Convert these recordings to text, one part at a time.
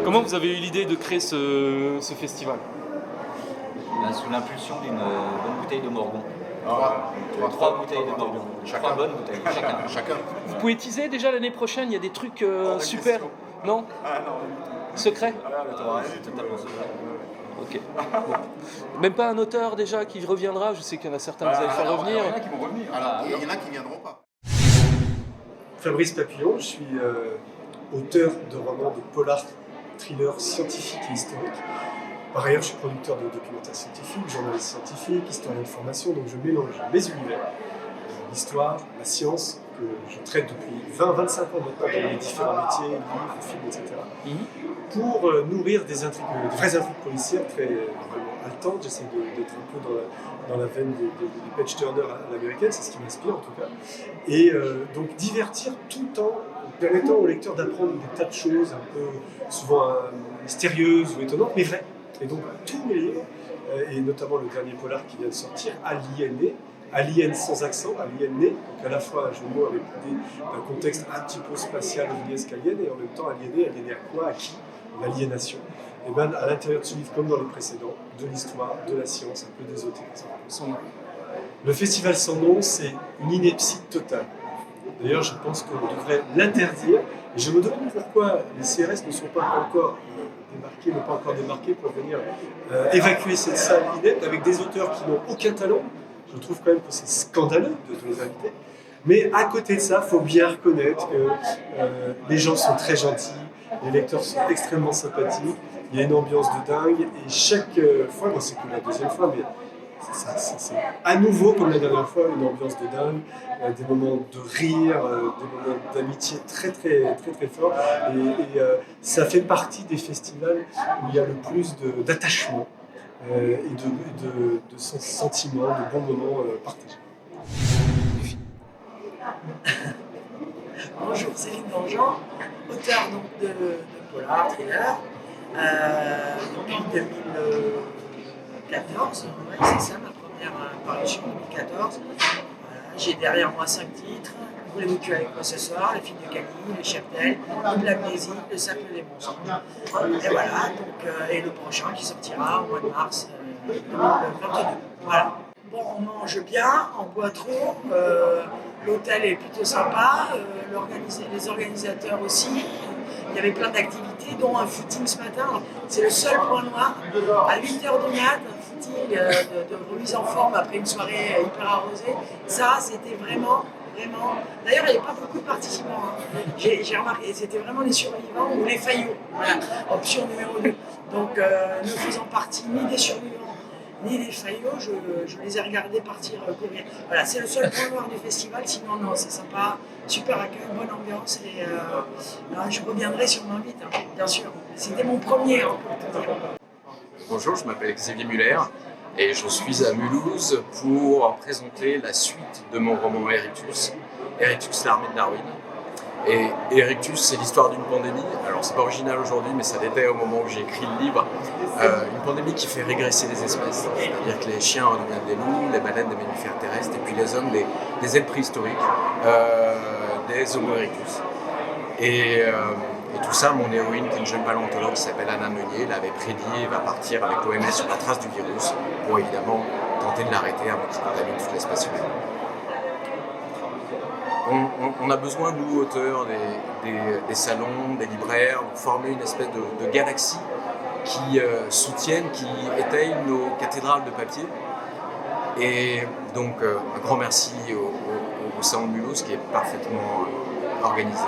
Comment vous avez eu l'idée de créer ce festival? Sous l'impulsion d'une bonne bouteille de Morgon. Trois bouteilles de Morgon. Trois bonnes bouteilles, chacun. Vous pouvez teaser déjà l'année prochaine, il y a des trucs super. Non? Ah non. Secret? C'est totalement secret. Ok. Bon. Même pas un auteur déjà qui reviendra? Je sais qu'il y en a certains que vous allez faire revenir. Il y en a qui vont revenir. Il y en a qui viendront pas. Fabrice Papillon, je suis auteur de romans de polar, thriller scientifique et historique. Par ailleurs, je suis producteur de documentaires scientifiques, journaliste scientifique, historien de formation, donc je mélange mes univers, l'histoire, la science, que je traite depuis 20-25 ans maintenant dans les différents métiers, livres, films, etc. Pour nourrir des vraies intrigues policières très haletantes. J'essaie d'être un peu dans la veine des page turners à l'américaine, c'est ce qui m'inspire en tout cas. Et donc divertir tout en permettant au lecteur d'apprendre des tas de choses, un peu souvent mystérieuses ou étonnantes, mais vraies. Et donc tous mes livres, et notamment le dernier polar qui vient de sortir, Aliéné, Alien sans accent, aliéné, donc à la fois un jeu de mots avec l'idée d'un contexte un petit peu spatial, ovniesque, alien, et en même temps aliéné à quoi, à qui? L'aliénation. Et bien à l'intérieur de ce livre, comme dans les précédents, de l'histoire, de la science, un peu d'ésotérisme. Le festival sans nom, c'est une ineptie totale. D'ailleurs, je pense qu'on devrait l'interdire. Et je me demande pourquoi les CRS ne sont pas encore débarqués pour venir évacuer cette salle inepte avec des auteurs qui n'ont aucun talent. Je trouve quand même que c'est scandaleux de les inviter. Mais à côté de ça, il faut bien reconnaître que les gens sont très gentils, les lecteurs sont extrêmement sympathiques, il y a une ambiance de dingue, et chaque fois, moi c'est que la deuxième fois, mais c'est à nouveau, comme la dernière fois, une ambiance de dingue, des moments de rire, des moments d'amitié très forts, et ça fait partie des festivals où il y a le plus d'attachement. Et de sentiments, de bons moments partagés. Bonjour, Céline Dangean, auteur donc, de polar, thriller, depuis 2014, ouais, c'est ça ma première parution, 2014. Voilà, j'ai derrière moi 5 titres. Voulez-vous tuer avec moi ce soir? Les filles de Cali, les Cheptel, de l'amnésie, le cercle des monstres. Et voilà, donc, et le prochain qui sortira au mois de mars 2022. Voilà. Bon, on mange bien, on boit trop, l'hôtel est plutôt sympa, les organisateurs aussi. Il y avait plein d'activités, dont un footing ce matin. C'est le seul point noir. À 8h du mat, un footing de remise en forme après une soirée hyper arrosée. Ça, c'était vraiment. D'ailleurs, il n'y avait pas beaucoup de participants. Hein. J'ai remarqué, c'était vraiment les survivants ou les faillots. Voilà, option numéro 2. Donc, ne faisant partie ni des survivants ni des faillots, je les ai regardés partir courir. Voilà, c'est le seul point noir du festival. Sinon, non, c'est sympa, super accueil, bonne ambiance. Et là, je reviendrai si on m'invite, hein, bien sûr. C'était mon premier, hein, pour te dire. Bonjour, je m'appelle Xavier Muller. Et je suis à Mulhouse pour présenter la suite de mon roman Erectus, l'armée de Darwin. Et Erectus, c'est l'histoire d'une pandémie. Alors, c'est pas original aujourd'hui, mais ça l'était au moment où j'ai écrit le livre. Une pandémie qui fait régresser les espèces. C'est-à-dire que les chiens deviennent des loups, les baleines des mammifères terrestres, et puis les hommes des êtres préhistoriques, des Homo erectus. Et tout ça, mon héroïne, qui est une jeune paléontologue qui s'appelle Anna Meunier, l'avait prédit et va partir avec l'OMS sur la trace du virus pour évidemment tenter de l'arrêter avant qu'il contamine toute l'espèce humaine. On a besoin, nous, auteurs, des salons, des libraires, de former une espèce de galaxie qui soutiennent, qui étayent nos cathédrales de papier. Et donc, un grand merci au Salon de Mulhouse qui est parfaitement organisé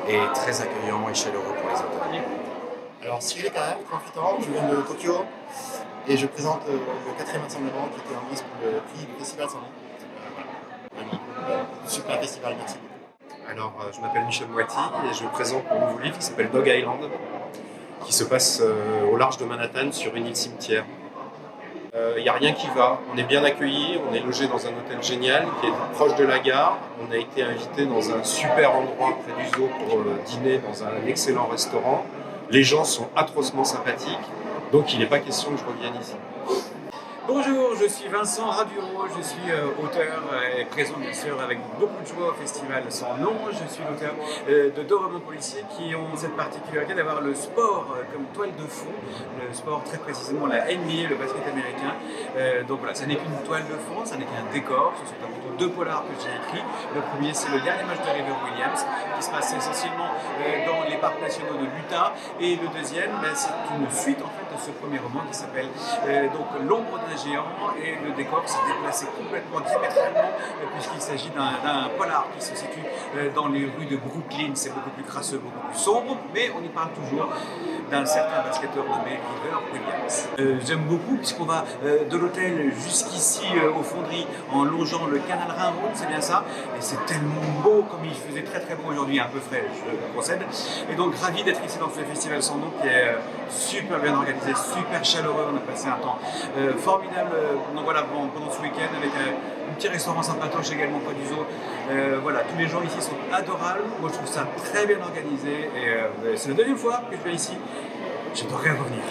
et très accueillant et chaleureux pour les auteurs. Alors, Cyril Carrère, 38 ans, je viens de Tokyo et je présente le 4e rassemblement qui était en lice pour le prix du Festival sans nom. Vraiment, super festival, merci beaucoup. Alors, je m'appelle Michel Moiti et je présente mon nouveau livre qui s'appelle Dog Island, qui se passe au large de Manhattan sur une île cimetière. Il n'y a rien qui va, on est bien accueillis, on est logé dans un hôtel génial qui est proche de la gare. On a été invité dans un super endroit près du zoo pour dîner dans un excellent restaurant. Les gens sont atrocement sympathiques, donc il n'est pas question que je revienne ici. Bonjour, je suis Vincent Radureau, je suis auteur et présent bien sûr avec beaucoup de joie au festival Sans Nom. Je suis l'auteur de 2 romans policiers qui ont cette particularité d'avoir le sport comme toile de fond, le sport très précisément la NBA, le basket américain. Donc voilà, ça n'est qu'une toile de fond, ça n'est qu'un décor, ce sont avant tout 2 polars que j'ai écrits. Le premier c'est le dernier match de River Williams qui se passe essentiellement dans les parcs nationaux de l'Utah, et le deuxième c'est une suite en fait de ce premier roman qui s'appelle donc L'ombre d'un géant, et le décor s'est déplacé complètement diamétralement puisqu'il s'agit d'un polar qui se situe dans les rues de Brooklyn. C'est beaucoup plus crasseux, beaucoup plus sombre, mais on y parle toujours d'un certain basketteur nommé River Williams. J'aime beaucoup puisqu'on va de l'hôtel jusqu'ici aux Fonderies en longeant le canal Rhin-Rhône, c'est bien ça, et c'est tellement beau, comme il faisait très très beau aujourd'hui, un peu frais, je le concède, et donc ravi d'être ici dans ce festival Sans Nom qui est super bien organisé, super chaleureux. On a passé un temps formidable donc voilà, pendant ce week-end avec un petit restaurant sympatoche également près du zoo. Voilà, tous les gens ici sont adorables. Moi je trouve ça très bien organisé, et c'est la 2e fois que je viens ici. J'adorerais revenir.